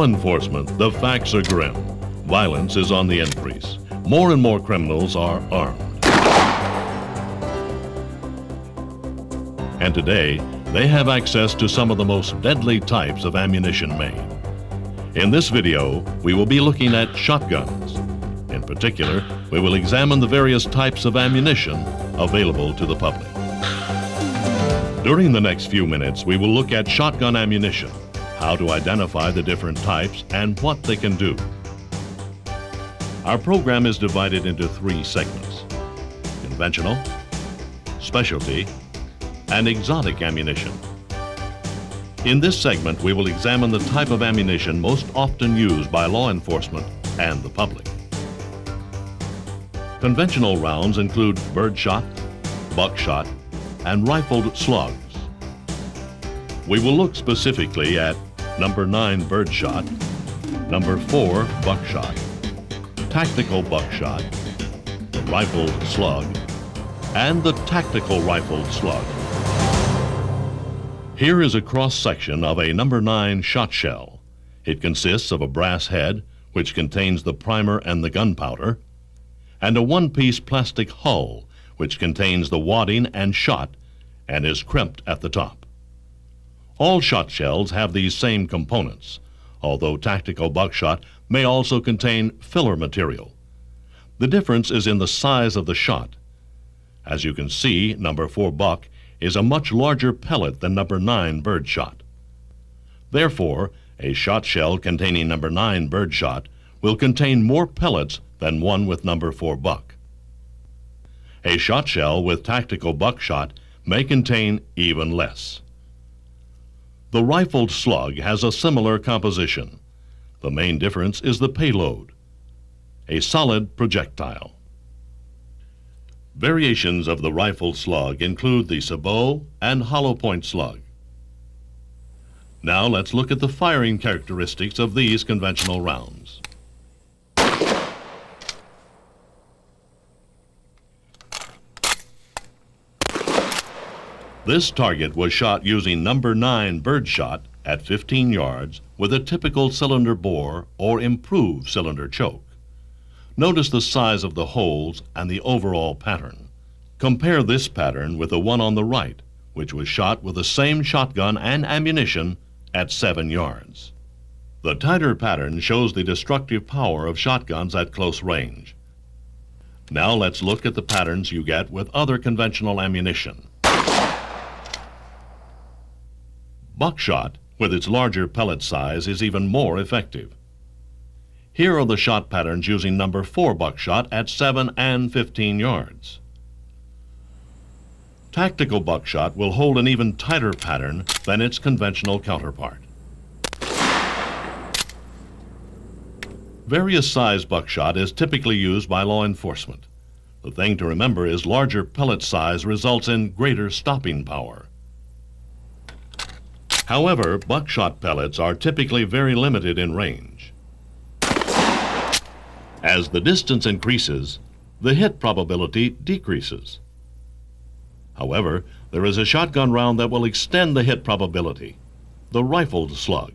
law enforcement, the facts are grim. Violence is on the increase. More and more criminals are armed. And today, they have access to some of the most deadly types of ammunition made. In this video, we will be looking at shotguns. In particular, we will examine the various types of ammunition available to the public. During the next few minutes, we will look at shotgun ammunition, how to identify the different types, and what they can do. Our program is divided into 3 segments: conventional, specialty, and exotic ammunition. In this segment, we will examine the type of ammunition most often used by law enforcement and the public. Conventional rounds include birdshot, buckshot, and rifled slugs. We will look specifically at number 9 birdshot, number 4 buckshot, tactical buckshot, the rifled slug, and the tactical rifled slug. Here is a cross-section of a number 9 shot shell. It consists of a brass head, which contains the primer and the gunpowder, and a one-piece plastic hull, which contains the wadding and shot and is crimped at the top. All shot shells have these same components, although tactical buckshot may also contain filler material. The difference is in the size of the shot. As you can see, number 4 buck is a much larger pellet than number 9 birdshot. Therefore, a shot shell containing number 9 birdshot will contain more pellets than one with number 4 buck. A shot shell with tactical buckshot may contain even less. The rifled slug has a similar composition. The main difference is the payload, a solid projectile. Variations of the rifled slug include the sabot and hollow point slug. Now let's look at the firing characteristics of these conventional rounds. This target was shot using number 9 birdshot at 15 yards with a typical cylinder bore or improved cylinder choke. Notice the size of the holes and the overall pattern. Compare this pattern with the one on the right, which was shot with the same shotgun and ammunition at 7 yards. The tighter pattern shows the destructive power of shotguns at close range. Now let's look at the patterns you get with other conventional ammunition. Buckshot, with its larger pellet size, is even more effective. Here are the shot patterns using number 4 buckshot at 7 and 15 yards. Tactical buckshot will hold an even tighter pattern than its conventional counterpart. Various size buckshot is typically used by law enforcement. The thing to remember is larger pellet size results in greater stopping power. However, buckshot pellets are typically very limited in range. As the distance increases, the hit probability decreases. However, there is a shotgun round that will extend the hit probability, the rifled slug.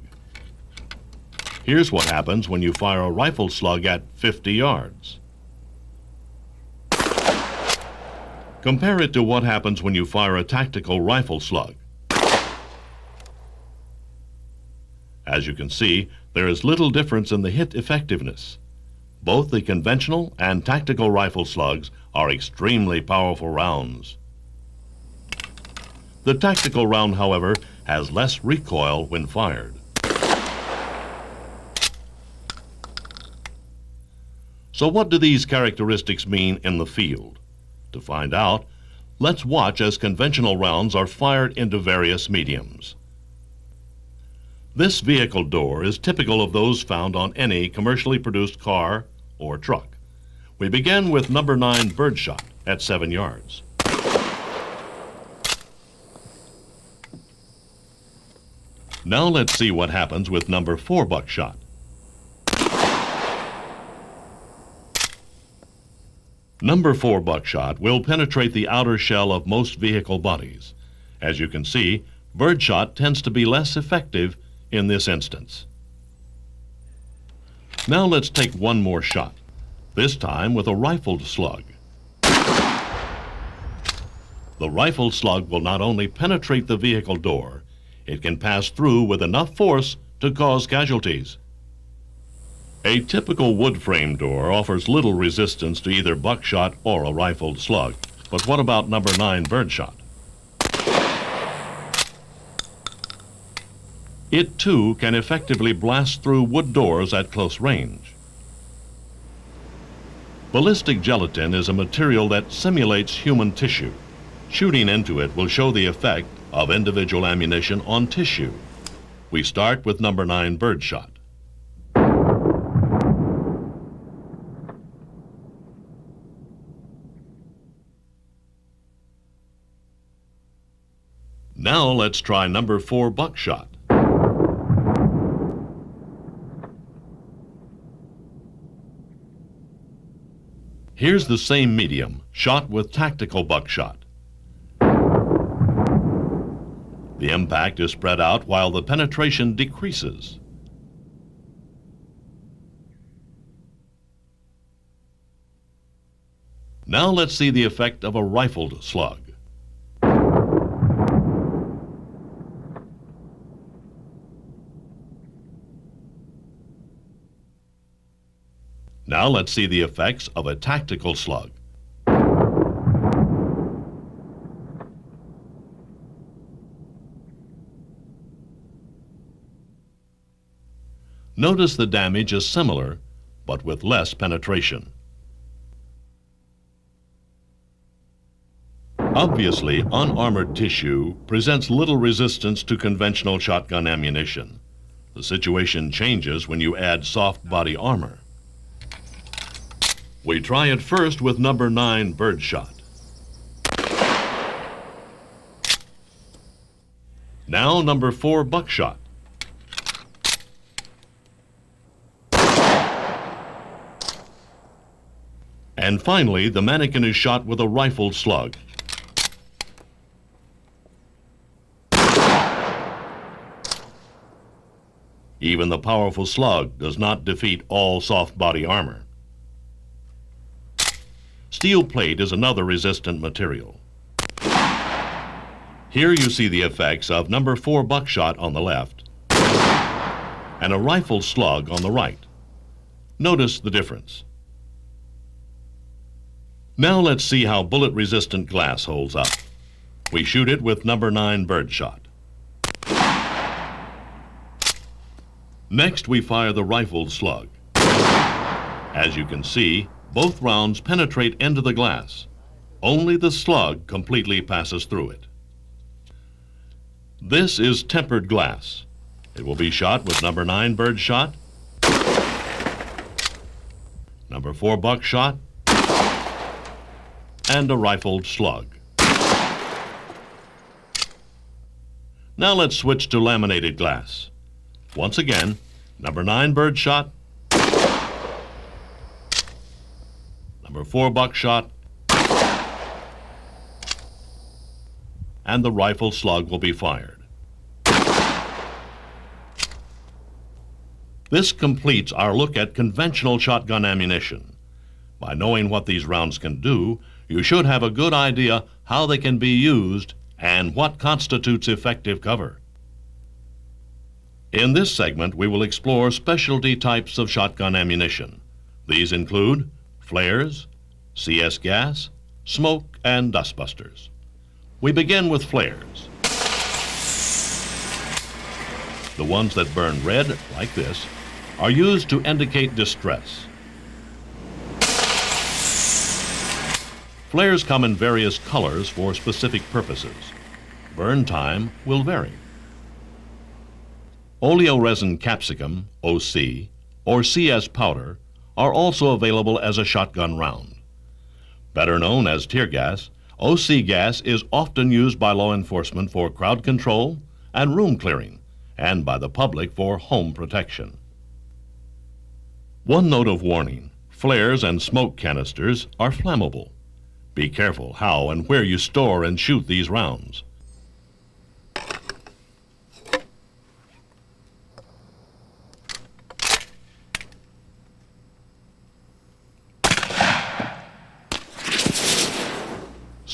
Here's what happens when you fire a rifled slug at 50 yards. Compare it to what happens when you fire a tactical rifle slug. As you can see, there is little difference in the hit effectiveness. Both the conventional and tactical rifle slugs are extremely powerful rounds. The tactical round, however, has less recoil when fired. So what do these characteristics mean in the field? To find out, let's watch as conventional rounds are fired into various mediums. This vehicle door is typical of those found on any commercially produced car or truck. We begin with number 9 birdshot at 7 yards. Now let's see what happens with number 4 buckshot. Number 4 buckshot will penetrate the outer shell of most vehicle bodies. As you can see, birdshot tends to be less effective in this instance. Now let's take one more shot, this time with a rifled slug. The rifled slug will not only penetrate the vehicle door, it can pass through with enough force to cause casualties. A typical wood frame door offers little resistance to either buckshot or a rifled slug. But what about number 9 birdshot? It too can effectively blast through wood doors at close range. Ballistic gelatin is a material that simulates human tissue. Shooting into it will show the effect of individual ammunition on tissue. We start with number 9 birdshot. Now let's try number 4 buckshot. Here's the same medium, shot with tactical buckshot. The impact is spread out while the penetration decreases. Now let's see the effect of a rifled slug. Now let's see the effects of a tactical slug. Notice the damage is similar, but with less penetration. Obviously, unarmored tissue presents little resistance to conventional shotgun ammunition. The situation changes when you add soft body armor. We try it first with number 9 birdshot. Now number 4 buckshot. And finally, the mannequin is shot with a rifled slug. Even the powerful slug does not defeat all soft body armor. Steel plate is another resistant material. Here you see the effects of number 4 buckshot on the left and a rifled slug on the right. Notice the difference. Now let's see how bullet-resistant glass holds up. We shoot it with number 9 birdshot. Next, we fire the rifled slug. As you can see, both rounds penetrate into the glass. Only the slug completely passes through it. This is tempered glass. It will be shot with number 9 birdshot, number 4 buckshot, and a rifled slug. Now let's switch to laminated glass. Once again, number 9 birdshot, number 4 buckshot, and the rifle slug will be fired. This completes our look at conventional shotgun ammunition. By knowing what these rounds can do, you should have a good idea how they can be used and what constitutes effective cover. In this segment, we will explore specialty types of shotgun ammunition. These include flares, CS gas, smoke, and dustbusters. We begin with flares. The ones that burn red, like this, are used to indicate distress. Flares come in various colors for specific purposes. Burn time will vary. Oleoresin capsicum, OC, or CS powder are also available as a shotgun round. Better known as tear gas, OC gas is often used by law enforcement for crowd control and room clearing, and by the public for home protection. One note of warning: flares and smoke canisters are flammable. Be careful how and where you store and shoot these rounds.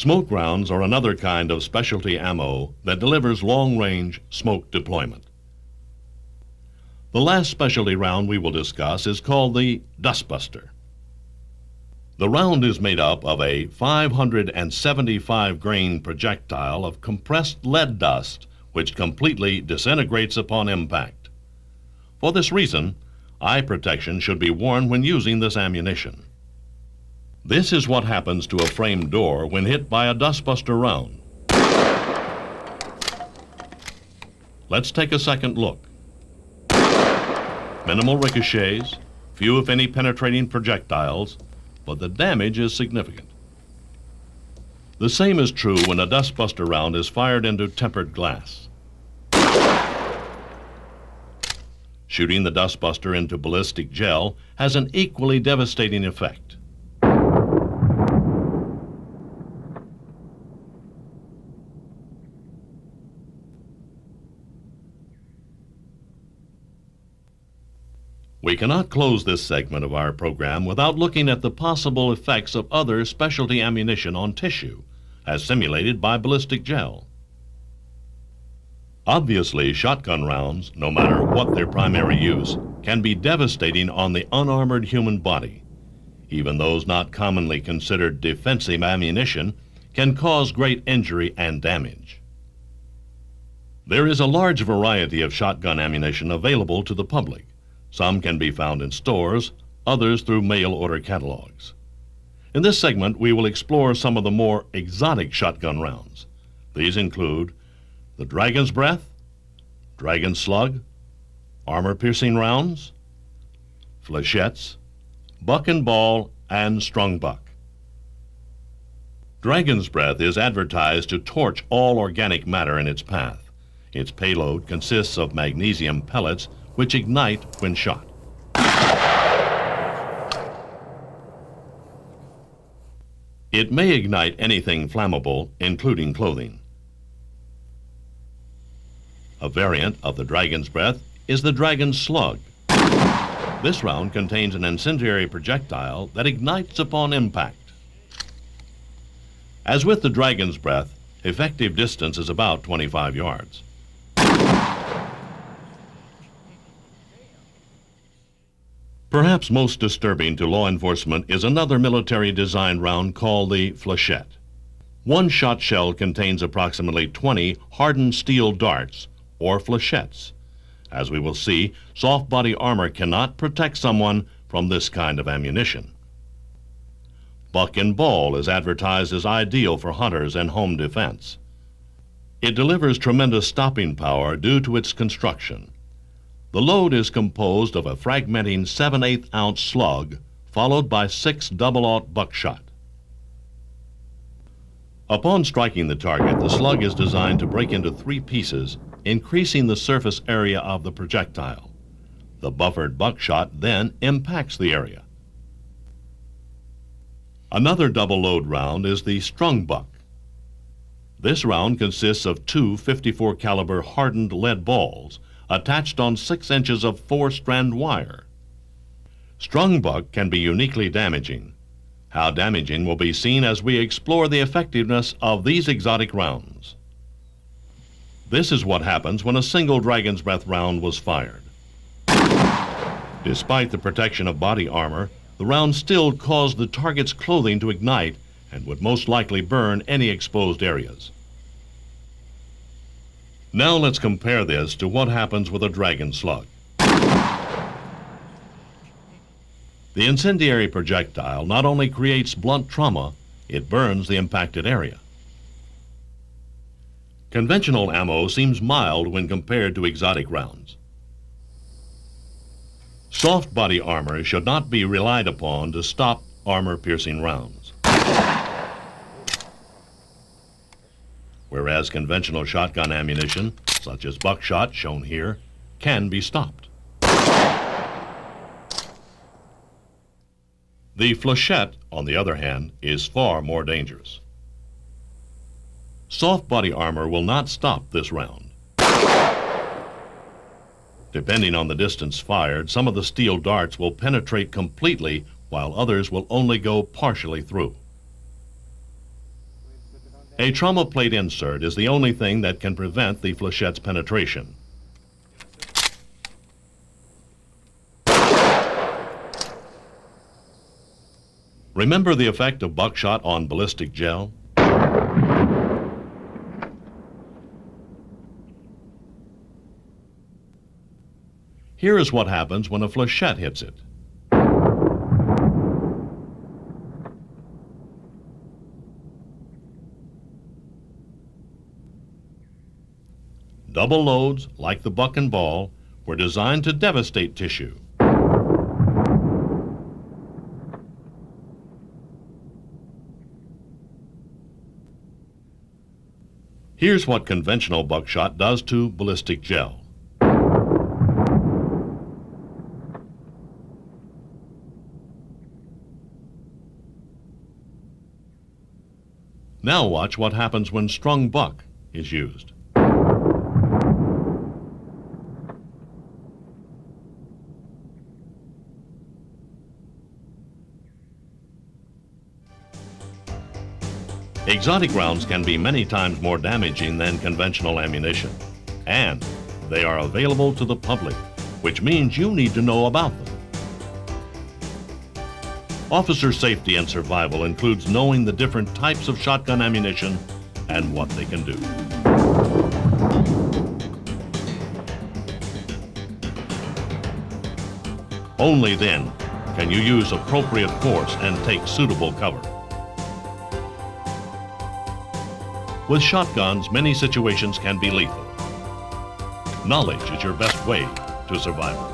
Smoke rounds are another kind of specialty ammo that delivers long-range smoke deployment. The last specialty round we will discuss is called the Dustbuster. The round is made up of a 575 grain projectile of compressed lead dust which completely disintegrates upon impact. For this reason, eye protection should be worn when using this ammunition. This is what happens to a frame door when hit by a dustbuster round. Let's take a second look. Minimal ricochets, few if any penetrating projectiles, but the damage is significant. The same is true when a dustbuster round is fired into tempered glass. Shooting the dustbuster into ballistic gel has an equally devastating effect. We cannot close this segment of our program without looking at the possible effects of other specialty ammunition on tissue, as simulated by ballistic gel. Obviously, shotgun rounds, no matter what their primary use, can be devastating on the unarmored human body. Even those not commonly considered defensive ammunition can cause great injury and damage. There is a large variety of shotgun ammunition available to the public. Some can be found in stores, others through mail order catalogs. In this segment, we will explore some of the more exotic shotgun rounds. These include the Dragon's Breath, Dragon Slug, armor-piercing rounds, Flechettes, Buck and Ball, and Strung Buck. Dragon's Breath is advertised to torch all organic matter in its path. Its payload consists of magnesium pellets which ignite when shot. It may ignite anything flammable, including clothing. A variant of the Dragon's Breath is the Dragon Slug. This round contains an incendiary projectile that ignites upon impact. As with the Dragon's Breath, effective distance is about 25 yards. Perhaps most disturbing to law enforcement is another military-designed round called the Flechette. One shot shell contains approximately 20 hardened steel darts, or flechettes. As we will see, soft body armor cannot protect someone from this kind of ammunition. Buck and Ball is advertised as ideal for hunters and home defense. It delivers tremendous stopping power due to its construction. The load is composed of a fragmenting 7/8 ounce slug, followed by 6 double-aught buckshot. Upon striking the target, the slug is designed to break into 3 pieces, increasing the surface area of the projectile. The buffered buckshot then impacts the area. Another double-load round is the Strung Buck. This round consists of 2 .54 caliber hardened lead balls attached on 6 inches of 4-strand wire. Strung Buck can be uniquely damaging. How damaging will be seen as we explore the effectiveness of these exotic rounds. This is what happens when a single Dragon's Breath round was fired. Despite the protection of body armor, the round still caused the target's clothing to ignite and would most likely burn any exposed areas. Now let's compare this to what happens with a Dragon Slug. The incendiary projectile not only creates blunt trauma, it burns the impacted area. Conventional ammo seems mild when compared to exotic rounds. Soft body armor should not be relied upon to stop armor-piercing rounds. Whereas conventional shotgun ammunition, such as buckshot shown here, can be stopped. The Flechette, on the other hand, is far more dangerous. Soft body armor will not stop this round. Depending on the distance fired, some of the steel darts will penetrate completely, while others will only go partially through. A trauma plate insert is the only thing that can prevent the Flechette's penetration. Remember the effect of buckshot on ballistic gel? Here is what happens when a Flechette hits it. Double loads, like the buck and ball, were designed to devastate tissue. Here's what conventional buckshot does to ballistic gel. Now watch what happens when strung buck is used. Exotic rounds can be many times more damaging than conventional ammunition, and they are available to the public, which means you need to know about them. Officer safety and survival includes knowing the different types of shotgun ammunition and what they can do. Only then can you use appropriate force and take suitable cover. With shotguns, many situations can be lethal. Knowledge is your best way to survival.